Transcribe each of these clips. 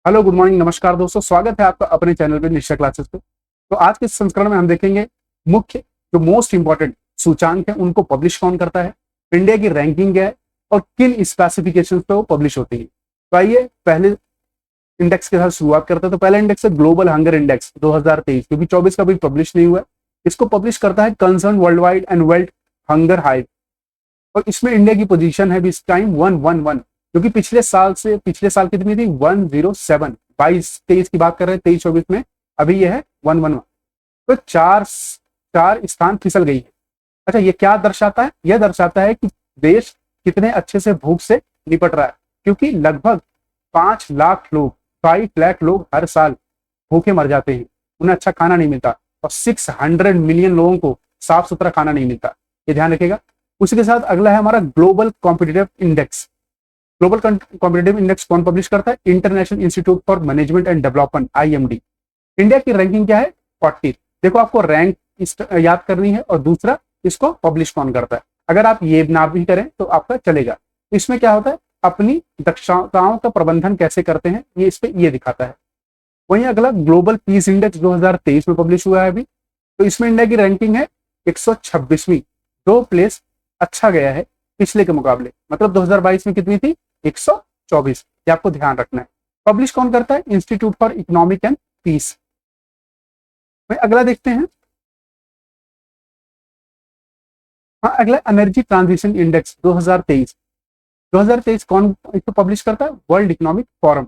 Hello, good morning, नमस्कार दोस्तों। स्वागत है आपका अपने चैनल पे निश्चय क्लासेस पे। तो आज के संस्करण में हम देखेंगे मुख्य जो मोस्ट इंपॉर्टेंट सूचांक है उनको पब्लिश कौन करता है, इंडिया की रैंकिंग क्या है और किन स्पेसिफिकेशन पे वो पब्लिश होती है। तो आइए पहले इंडेक्स के साथ शुरुआत करते हैं। तो पहला इंडेक्स है ग्लोबल हंगर इंडेक्स 2023, क्योंकि 24 का भी पब्लिश नहीं हुआ है। इसको पब्लिश करता है concern world wide and world hunger hive, और इसमें इंडिया की पोजीशन है भी इस टाइम 111, क्योंकि पिछले साल कितनी थी 107। 22-23 की बात कर रहे हैं, 23-24 में अभी ये है 111। तो चार स्थान फिसल गई है। अच्छा, ये क्या दर्शाता है? यह दर्शाता है कि देश कितने अच्छे से भूख से निपट रहा है, क्योंकि लगभग 5 लाख लोग हर साल भूखे मर जाते हैं, उन्हें अच्छा खाना नहीं मिलता, और 600 मिलियन लोगों को साफ सुथरा खाना नहीं मिलता। ये ध्यान रखिएगा। उसी के साथ अगला है हमारा global competitive index. Global competitive index कौन पब्लिश करता है? International institute for management and development, IMD। India की रैंकिंग क्या है? 40। देखो, आपको रैंक याद करनी है, और दूसरा इसको पब्लिश कौन करता है। अगर आप ये ना भी करें तो आपका चलेगा। इसमें क्या होता है, अपनी दक्षताओं का प्रबंधन कैसे करते हैं ये इस पे ये दिखाता है। वहीं अगला ग्लोबल पीस इंडेक्स 2023 में पब्लिश हुआ है अभी। तो इसमें इंडिया की रैंकिंग है 126वीं, 2 प्लेस अच्छा गया है पिछले के मुकाबले। मतलब 2022 में कितनी थी? 124। ये आपको ध्यान रखना है। पब्लिश कौन करता है? Institute for economic and peace. अगला देखते हैं। हाँ, अगला एनर्जी ट्रांजिशन इंडेक्स 2023। 2023 कौन इसको पब्लिश करता है? World economic forum.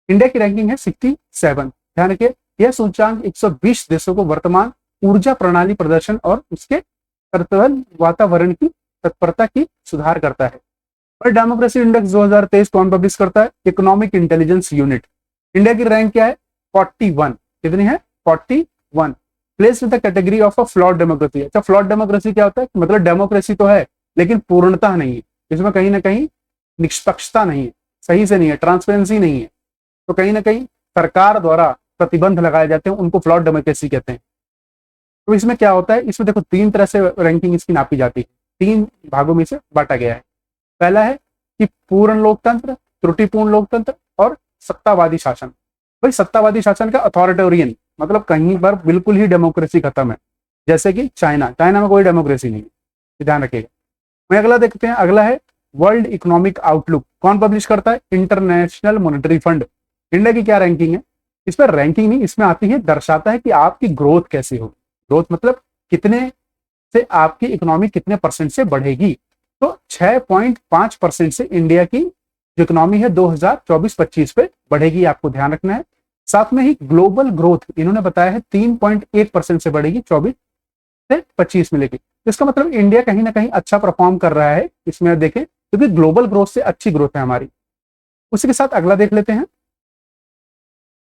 इंडिया की रैंकिंग है 67। ध्यान रखिए, यह सूचकांक 120 देशों को वर्तमान ऊर्जा प्रणाली प्रदर्शन और उसके कर्तव्य वातावरण की तत्परता की सुधार करता है। और डेमोक्रेसी इंडेक्स 2023 कौन पब्लिश करता है? Economic intelligence unit. इंडिया की रैंक क्या है? 41। कितनी है? 41। Place with the category of a flawed democracy. अच्छा, फ्लॉड डेमोक्रेसी क्या होता है? मतलब डेमोक्रेसी तो है लेकिन पूर्णता नहीं है, इसमें कहीं ना कहीं निष्पक्षता नहीं है, सही से नहीं है, ट्रांसपेरेंसी नहीं है। तो कहीं ना कहीं सरकार द्वारा प्रतिबंध लगाए जाते हैं, उनको फ्लॉड डेमोक्रेसी कहते हैं। तो इसमें क्या होता है, इसमें देखो 3 तरह से रैंकिंग इसकी नापी जाती है, 3 भागों में से बांटा गया है। पहला है कि पूर्ण लोकतंत्र, त्रुटिपूर्ण लोकतंत्र और सत्तावादी शासन। भाई, सत्तावादी शासन का अथॉरिटेरियन मतलब कहीं पर बिल्कुल ही डेमोक्रेसी खत्म है, जैसे कि चाइना में कोई डेमोक्रेसी नहीं है, ध्यान रखिएगा। मैं अगला देखते हैं। अगला है वर्ल्ड इकोनॉमिक आउटलुक। कौन पब्लिश करता है? International monetary fund. इंडिया की क्या रैंकिंग है? इस पर रैंकिंग नहीं, इसमें आती है, दर्शाता है कि आपकी ग्रोथ कैसी होगी। ग्रोथ मतलब कितने से आपकी इकोनॉमी कितने परसेंट से बढ़ेगी। तो 6.5% से इंडिया की जो इकोनॉमी है 2024-25 पे बढ़ेगी, आपको ध्यान रखना है। साथ में ही ग्लोबल ग्रोथ इन्होंने बताया है 3.1% से बढ़ेगी 24 से 25 में लेके। इसका मतलब इंडिया कहीं ना कहीं अच्छा परफॉर्म कर रहा है इसमें, देखें, क्योंकि ग्लोबल ग्रोथ से अच्छी ग्रोथ है हमारी। उसी के साथ अगला देख लेते हैं।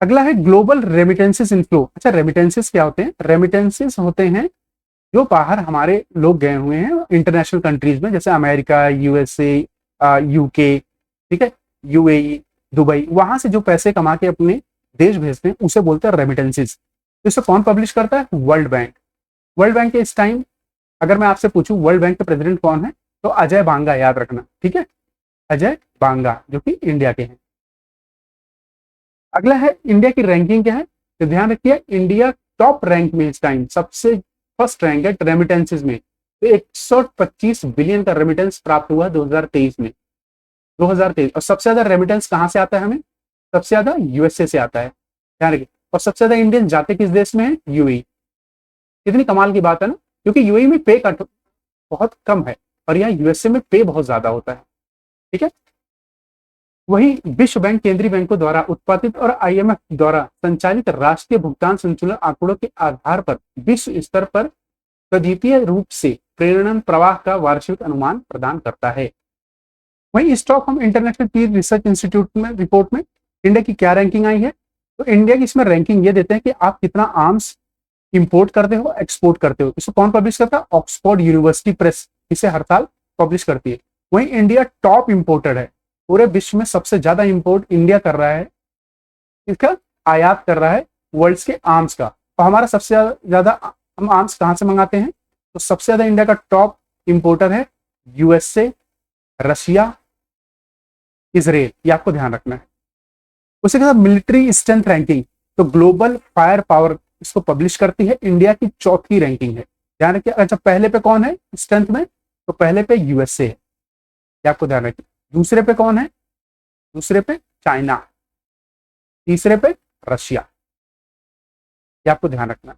अगला है ग्लोबल रेमिटेंसेस इनफ्लो। अच्छा, रेमिटेंसेस क्या होते हैं? रेमिटेंसेस होते हैं जो बाहर हमारे लोग गए हुए हैं इंटरनेशनल कंट्रीज में, जैसे अमेरिका, USA, UK, ठीक है, UAE, दुबई, वहां से जो पैसे कमा के अपने देश भेजते हैं उसे बोलते हैं रेमिटेंसेस। तो इसे कौन पब्लिश करता है? World bank. वर्ल्ड बैंक के इस टाइम अगर मैं आपसे पूछूं वर्ल्ड बैंक के प्रेसिडेंट कौन है, तो अजय बांगा, याद रखना, ठीक है, अजय बांगा, जो कि इंडिया के हैं। अगला है इंडिया की रैंकिंग क्या है, तो ध्यान रखिए, इंडिया टॉप रैंक में इस टाइम सबसे फर्स्ट रैंक है रेमिटेंसेज में। तो 125 बिलियन का रेमिटेंस प्राप्त हुआ 2023 में। 2023, और सबसे ज्यादा रेमिटेंस कहां से आता है हमें? सबसे ज्यादा USA से आता है, ध्यान रखिए। और सबसे ज्यादा इंडियन जाते किस देश में है? UAE। कितनी कमाल की बात है ना, क्योंकि UAE में पे कट बहुत कम है और यहाँ USA में पे बहुत ज्यादा होता है, ठीक है। वही विश्व बैंक केंद्रीय बैंकों द्वारा उत्पादित और IMF द्वारा संचालित राष्ट्रीय भुगतान संतुलन आंकड़ों के आधार पर विश्व स्तर पर अद्वितीय रूप से प्रेरणा प्रवाह का वार्षिक अनुमान प्रदान करता है। वहीं Stockholm international peace research institute में रिपोर्ट में इंडिया की क्या रैंकिंग आई है, तो इंडिया की इसमें रैंकिंग ये देते हैं कि आप कितना आर्म्स इंपोर्ट करते हो, एक्सपोर्ट करते हो। इसको कौन पब्लिश करता है? ऑक्सफोर्ड यूनिवर्सिटी प्रेस इसे हर साल पब्लिश करती है। वहीं इंडिया टॉप इंपोर्टेड है, पूरे विश्व में सबसे ज्यादा इंपोर्ट इंडिया कर रहा है, इसका आयात कर रहा है वर्ल्ड के आर्म्स का। और हमारा सबसे ज्यादा हम आर्म्स कहां से मंगाते हैं? तो सबसे ज्यादा इंडिया का टॉप इंपोर्टर है USA, रशिया, इसराइल, ये आपको ध्यान रखना है। उसी के साथ मिलिट्री स्ट्रेंथ रैंकिंग, तो ग्लोबल फायर पावर इसको पब्लिश करती है, इंडिया की चौथी रैंकिंग है। ध्यान रखिए। अच्छा, पहले पे कौन है स्ट्रेंथ में? तो पहले पे यूएसए है, ये आपको ध्यान रखिए। दूसरे पे कौन है? दूसरे पे चाइना, तीसरे पे रशिया, ये आपको ध्यान रखना।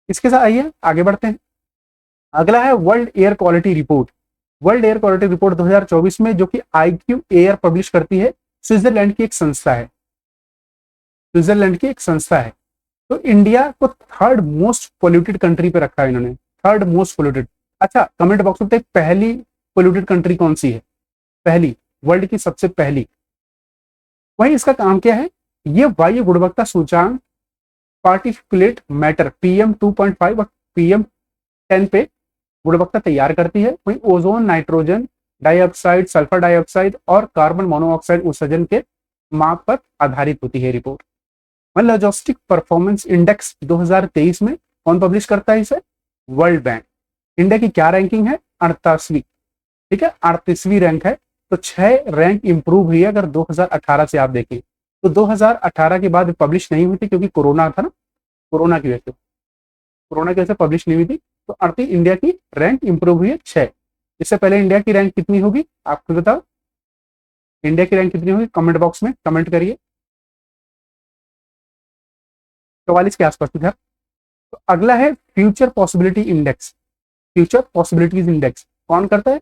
इसके साथ आइए आगे बढ़ते हैं। अगला है world air quality report. World air quality report 2024 में, जो कि आईक्यू एयर पब्लिश करती है, स्विट्जरलैंड की एक संस्था है, स्विट्जरलैंड की एक संस्था है। तो इंडिया को थर्ड मोस्ट पोल्यूटेड कंट्री पे रखा है इन्होंने, थर्ड मोस्ट पोल्यूटेड। अच्छा, कमेंट बॉक्स में बताइए पहली पोल्यूटेड कंट्री कौन सी है? पहली, वर्ल्ड की सबसे पहली। वही इसका काम क्या है? ये वायु गुणवत्ता सूचांक पार्टिकुलेट मैटर पीएम 2.5 और पीएम 10 पे गुणवत्ता तैयार करती है। वही ozone, nitrogen dioxide, sulphur dioxide और कार्बन मोनोऑक्साइड उत्सर्जन के माप पर आधारित होती है रिपोर्ट। लॉजिस्टिक परफॉर्मेंस इंडेक्स 2023 में कौन पब्लिश करता है इसे? World bank. इंडिया की क्या रैंकिंग है? 38वीं। ठीक है, 38वीं रैंक है। तो 6 रैंक इंप्रूव हुई है अगर 2018 से आप देखें तो। 2018 के बाद पब्लिश नहीं हुई थी क्योंकि कोरोना था ना, कोरोना की वजह से पब्लिश नहीं हुई थी। तो 38 इंडिया की रैंक इंप्रूव हुई है 6। इससे पहले इंडिया की रैंक कितनी होगी आपको बताओ? इंडिया की रैंक कितनी होगी? कमेंट बॉक्स में कमेंट करिए। 44 के आसपास था। तो अगला है future possibility index. Future possibilities index कौन करता है?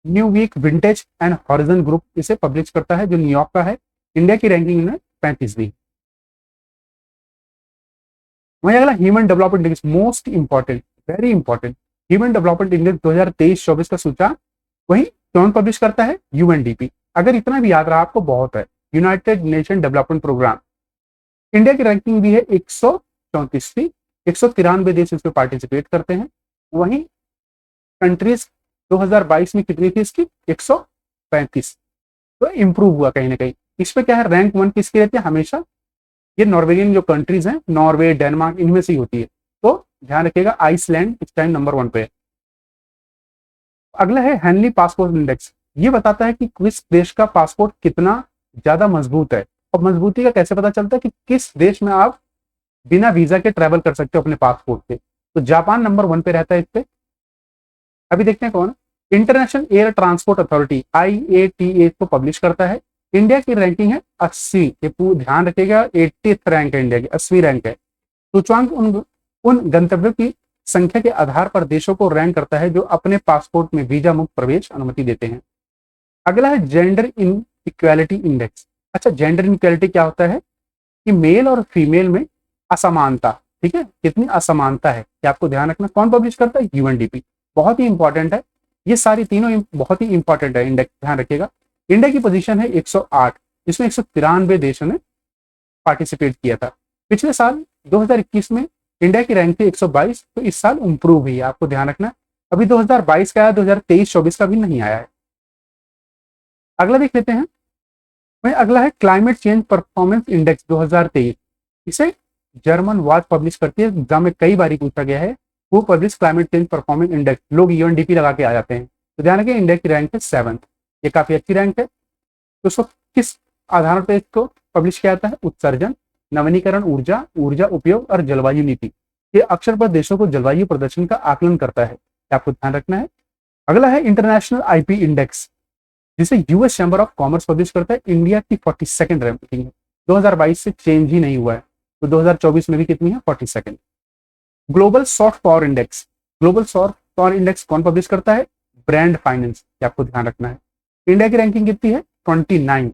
Newsweek vintage and horizon group इसे पब्लिश करता है, जो न्यूयॉर्क का है। इंडिया की रैंकिंग में 35वीं। वहीं अगला human development index, most important, very important. Human development index 2023-24 का सूचकांक वही कौन पब्लिश करता है? यूएनडीपी। अगर इतना भी याद रहा आपको बहुत है, united nation development programme. India की रैंकिंग भी है 134वीं, 193 देश इसमें पार्टिसिपेट करते हैं। वहीं कंट्रीज 2022 में कितनी थी इसकी? 135। तो इंप्रूव हुआ कहीं ना कहीं। इस पे क्या है, रैंक 1 किसकी रहती है हमेशा? ये नॉर्वेजियन जो कंट्रीज हैं, नॉर्वे, डेनमार्क, इनमें से ही होती है। तो ध्यान रखिएगा, आइसलैंड इस टाइम नंबर 1 पे है। अगला है हेनली पासपोर्ट इंडेक्स। ये बताता है कि किस देश का पासपोर्ट कितना ज्यादा मजबूत है। और मजबूती का कैसे पता चलता है कि किस देश में आप बिना वीजा के ट्रेवल कर सकते हो अपने पासपोर्ट पे? तो जापान नंबर 1 पे रहता है इस पे। अभी देखते हैं कौन। International air transport authority IATA को पब्लिश करता है। इंडिया की रैंकिंग है 80। ये ध्यान रखिएगा, 80th रैंक है इंडिया की, 80वीं रैंक है। सूचकांक उन गंतव्यों की संख्या के आधार पर देशों को रैंक करता है जो अपने पासपोर्ट में वीजा मुक्त प्रवेश अनुमति देते हैं। अगला है जेंडर इन इक्वालिटी इंडेक्स। अच्छा, जेंडर इन इक्वालिटी क्या होता है? कि मेल और फीमेल में असमानता, ठीक है, कितनी असमानता है, क्या आपको ध्यान रखना। कौन पब्लिश करता है? यूएनडीपी। बहुत ही इंपॉर्टेंट है, ये सारी तीनों बहुत ही इंपॉर्टेंट है इंडेक्स, ध्यान रखिएगा। इंडिया की पोजीशन है 108, जिसमें 193 देशों ने पार्टिसिपेट किया था। पिछले साल 2021 में इंडिया की रैंक थी 122, तो इस साल इंप्रूव हुई है, आपको ध्यान रखना। अभी 2022 का आया, 2023-24 का भी नहीं आया है। अगला देख लेते हैं। वही अगला है क्लाइमेट चेंज परफॉर्मेंस इंडेक्स 2023। इसे जर्मन वाच पब्लिश करती है, एग्जाम में कई बार पूछा गया है। वो publish climate change performance index, लोग यूएनडीपी लगा के आ जाते हैं। तो ध्यान रखिए, इंडिया की रैंक है 7th, ये काफी अच्छी रैंक है। तो उसको किस आधार पर इसको पब्लिश किया जाता है? उत्सर्जन, नवीनीकरण ऊर्जा, ऊर्जा उपयोग और जलवायु नीति। ये अक्षर पर देशों को जलवायु प्रदर्शन का आकलन करता है, आपको ध्यान रखना है। अगला है इंटरनेशनल आईपी इंडेक्स, जिसे US chamber of commerce publish करता है। इंडिया की 42nd रैंकिंग है, 2022 से चेंज ही नहीं हुआ है। तो 2024 में भी कितनी है? 42nd। Global soft power index, global soft power index कौन पब्लिश करता है? ब्रांड फाइनेंस, आपको ध्यान रखना है। इंडिया की रैंकिंग कितनी है? 29।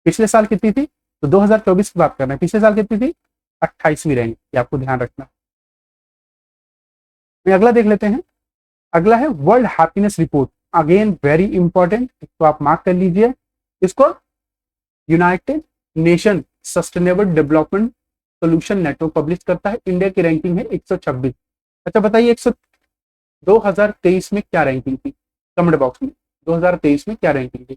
पिछले साल कितनी थी? तो 2024 की बात कर रहे हैं, पिछले साल कितनी थी? 28वीं रैंक, ये आपको ध्यान रखना। अगला देख लेते हैं। अगला है world happiness report, again very important, इसको आप मार्क कर लीजिए। इसको United nation sustainable development solution network publish करता है। इंडिया की रैंकिंग है 126। अच्छा बताइए, 2023 में क्या रैंकिंग थी? कमेंट बॉक्स में 2023 में क्या रैंकिंग थी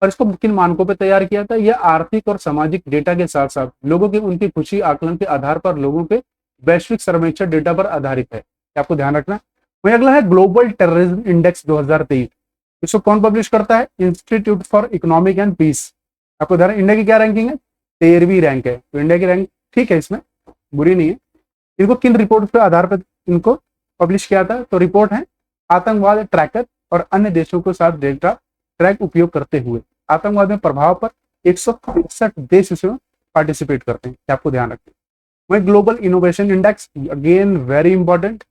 और इसको किन मानकों पर तैयार किया था? यह आर्थिक और सामाजिक डेटा के साथ साथ लोगों की उनकी खुशी आकलन के आधार पर लोगों के वैश्विक सर्वेक्षण डेटा पर आधारित है, आपको ध्यान रखना। वही अगला है ग्लोबल टेररिज्म इंडेक्स 2023। इसको कौन पब्लिश करता है? Institute for economic and peace. आपको ध्यान, इंडिया की क्या रैंकिंग है? 13वीं रैंक है। तो इंडिया की रैंक ठीक है, इसमें बुरी नहीं है। इनको किन रिपोर्ट के आधार पर इनको पब्लिश किया था? तो रिपोर्ट है आतंकवाद ट्रैकर और अन्य देशों के साथ डेटा ट्रैक उपयोग करते हुए आतंकवाद में प्रभाव पर 163 देश इसमें पार्टिसिपेट करते हैं, आपको ध्यान रखना। वही global innovation index, again very important,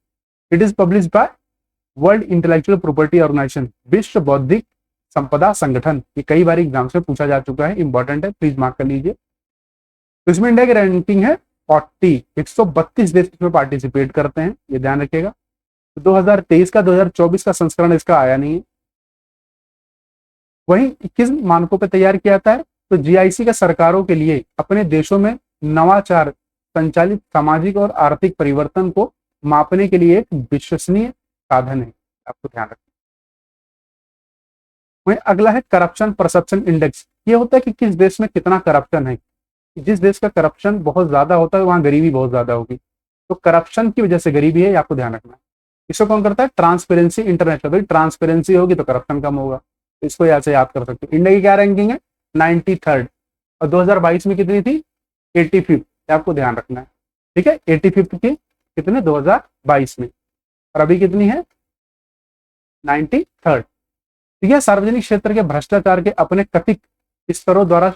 it is publish by world intellectual property organisation, विश्व बौद्धिक संपदा संगठन। ये कई बार एग्जाम से पूछा जा चुका है, इंपॉर्टेंट है, प्लीज मार्क कर लीजिए। तो इसमें इंडिया की रैंकिंग है 40, 132 देश इसमें पार्टिसिपेट करते हैं, ये ध्यान रखिएगा। तो 2023 का 2024 का संस्करण इसका आया नहीं है। वहीं 21 मानकों पर तैयार किया जाता है। तो जीआईसी का सरकारों के लिए अपने देशों में नवाचार संचालित सामाजिक और आर्थिक परिवर्तन को मापने के लिए एक विश्वसनीय साधन है, आपको ध्यान रखना। वहीं अगला है करप्शन परसेप्शन इंडेक्स। ये होता है कि किस देश में कितना करप्शन है। जिस देश का करप्शन बहुत ज्यादा होता है वहां गरीबी बहुत ज्यादा होगी, तो करप्शन की वजह से गरीबी है, आपको ध्यान रखना है। इसको कौन करता है? Transparency international. भाई ट्रांसपेरेंसी होगी तो करप्शन कम होगा, तो इसको यहाँ से याद कर सकते हो। इंडिया की क्या रैंकिंग है? 93rd, और 2022 में कितनी थी? 85th, आपको ध्यान रखना है, ठीक है। 85th की कितने? 2022 में, और अभी कितनी है? 93rd, ठीक है। सार्वजनिक क्षेत्र के भ्रष्टाचार के अपने कथित स्तरों द्वारा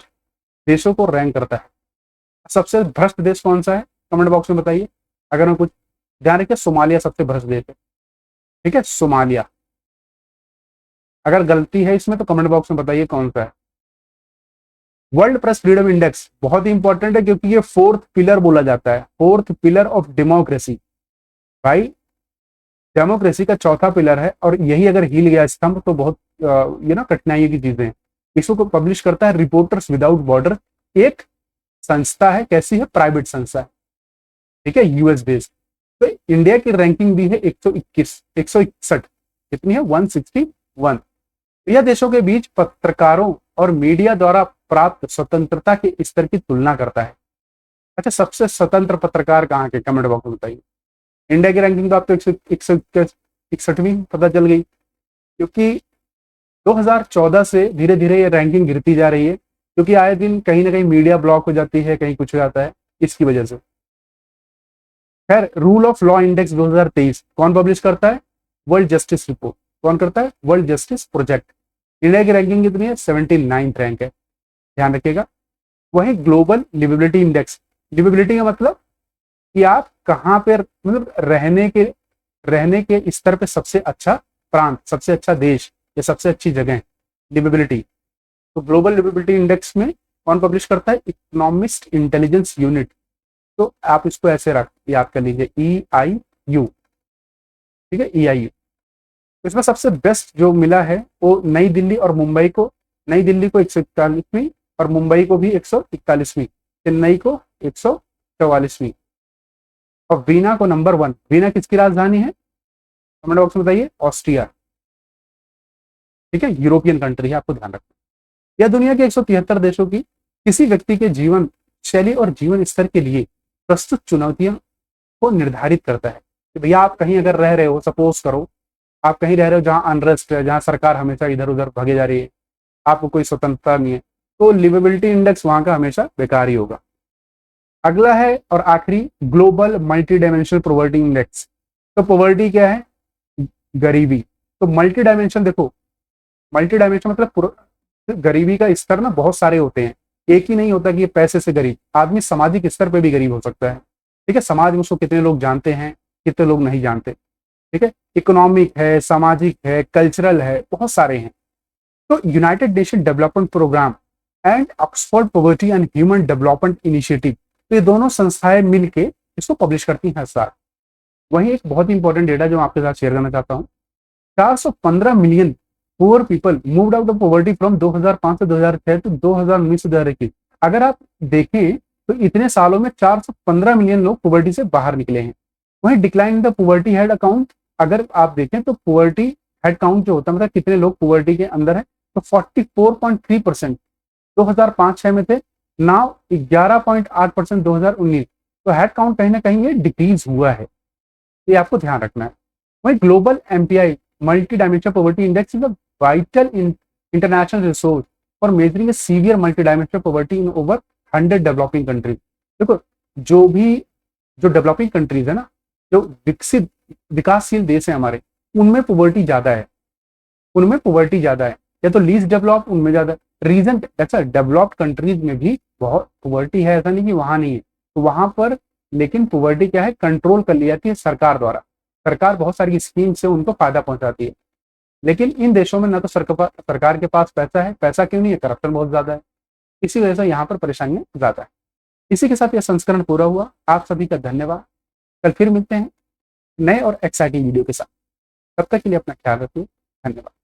देशों को रैंक करता है। सबसे भ्रष्ट देश कौन सा है? कमेंट बॉक्स में बताइए। अगर मैं कुछ ध्यान रखिए, सोमालिया सबसे भ्रष्ट देश है, ठीक है, सोमालिया। अगर गलती है इसमें तो कमेंट बॉक्स में बताइए कौन सा है। वर्ल्ड प्रेस फ्रीडम इंडेक्स बहुत ही इंपॉर्टेंट है, क्योंकि ये 4th पिलर बोला जाता है, 4th पिलर ऑफ डेमोक्रेसी। भाई डेमोक्रेसी का 4था पिलर है, और यही अगर हिल गया स्तंभ तो बहुत ये ना कठिनाइयों की चीजें हैं। इसको पब्लिश करता है रिपोर्टर्स विदाउट बॉर्डर, एक संस्था है, कैसी है? प्राइवेट संस्था है, ठीक है, यूएस बेस्ड। तो इंडिया की रैंकिंग भी है 161, कितनी है? 161। यह देशों के बीच पत्रकारों और मीडिया द्वारा प्राप्त स्वतंत्रता के स्तर की तुलना करता है। अच्छा, सबसे स्वतंत्र पत्रकार कहाँ के? कमेंट बॉक्स में बताइए। इंडिया की रैंकिंग तो आपको 161वीं पता चल गई, क्योंकि 2014 से धीरे धीरे ये रैंकिंग गिरती जा रही है, क्योंकि आए दिन कहीं ना कहीं मीडिया ब्लॉक हो जाती है, कहीं कुछ हो जाता है, इसकी वजह से। खैर, रूल ऑफ लॉ इंडेक्स 2023 कौन पब्लिश करता है? World justice report. कौन करता है? World justice project. इंडिया की रैंकिंग कितनी है? 79th रैंक है, ध्यान रखिएगा। वही ग्लोबल लिविबिलिटी इंडेक्स, लिविबिलिटी का मतलब कि आप कहाँ पे, मतलब रहने के स्तर पे सबसे अच्छा प्रांत, सबसे अच्छा देश या सबसे अच्छी जगह, लिविबिलिटी। तो ग्लोबल लिविबिलिटी इंडेक्स में कौन पब्लिश करता है? Economist intelligence unit. तो आप इसको ऐसे याद कर लीजिए, EIU, ठीक है, EIU। तो इसमें सबसे बेस्ट जो मिला है वो नई दिल्ली और मुंबई को, नई दिल्ली को 141वीं और मुंबई को भी 141वीं, चेन्नई को 144वीं, और वीना को नंबर 1। वीना किसकी राजधानी है? कमेंट बॉक्स में बताइए। ऑस्ट्रिया, ठीक है, यूरोपियन कंट्री है, आपको ध्यान रखना। यह दुनिया के 173 देशों की किसी व्यक्ति के जीवन शैली और जीवन स्तर के लिए प्रस्तुत चुनौतियों को निर्धारित करता है। कि भैया आप कहीं अगर रह रहे हो, सपोज करो आप कहीं रह रहे हो जहां अनरेस्ट है, जहां सरकार हमेशा इधर उधर भागे जा रही है, आपको कोई स्वतंत्रता नहीं है, तो लिविबिलिटी इंडेक्स वहां का हमेशा बेकार ही होगा। अगला है और आखिरी, global multi dimensional poverty index. तो पॉवर्टी क्या है? गरीबी। तो मल्टी डायमेंशन, देखो मल्टी डायमेंशन मतलब गरीबी का स्तर ना बहुत सारे होते हैं, एक ही नहीं होता कि ये पैसे से गरीब, आदमी सामाजिक स्तर पे भी गरीब हो सकता है, ठीक है। समाज में उसको कितने लोग जानते हैं, कितने लोग नहीं जानते, ठीक है। इकोनॉमिक है, सामाजिक है, कल्चरल है, बहुत सारे हैं। तो united nation development programme and Oxford poverty and human development initiative, तो ये दोनों संस्थाएं मिलकर इसको पब्लिश करती हैं हर साल। वहीं एक बहुत ही इंपॉर्टेंट डेटा जो मैं आपके साथ शेयर करना चाहता हूँ, 415 million poor people moved out of poverty from 2005 से 2006 टू 2019 से 2021। अगर आप देखें तो इतने सालों में 415 मिलियन लोग पॉवर्टी से बाहर निकले हैं। वहीं decline in the poverty head account, अगर आप देखें तो पॉवर्टी हेड काउंट जो होता है, मतलब कितने लोग पॉवर्टी के अंदर है, तो 44.3% 2005-6 में थे, नाउ 11.8% 2019। तो हेड काउंट कहीं ना कहीं ये डिक्रीज हुआ है, ये आपको ध्यान रखना है। वहीं global MPI multi dimensional poverty index is a vital international resource for measuring severe multi dimensional poverty in over 100 developing countries. देखो जो डेवलपिंग कंट्रीज है ना, जो विकसित विकासशील देश है हमारे, उनमें पॉवर्टी ज्यादा है, उनमें पॉवर्टी ज्यादा है, या तो लीस्ट डेवलप उनमें ज्यादा। रीजन ऐसा, डेवलप्ड कंट्रीज में भी बहुत पॉवर्टी है, ऐसा नहीं कि वहां नहीं है, तो वहां पर लेकिन पॉवर्टी क्या है, कंट्रोल कर ली जाती है सरकार द्वारा। सरकार बहुत सारी स्कीम से उनको फायदा पहुंचाती है। लेकिन इन देशों में ना तो सरकार के पास पैसा है, पैसा क्यों नहीं है, करप्शन बहुत ज्यादा है, इसी वजह से यहाँ पर परेशानियां ज्यादा है। इसी के साथ यह संस्करण पूरा हुआ। आप सभी का धन्यवाद। कल फिर मिलते हैं नए और एक्साइटिंग वीडियो के साथ। तब तक के लिए अपना ख्याल रखिए। धन्यवाद।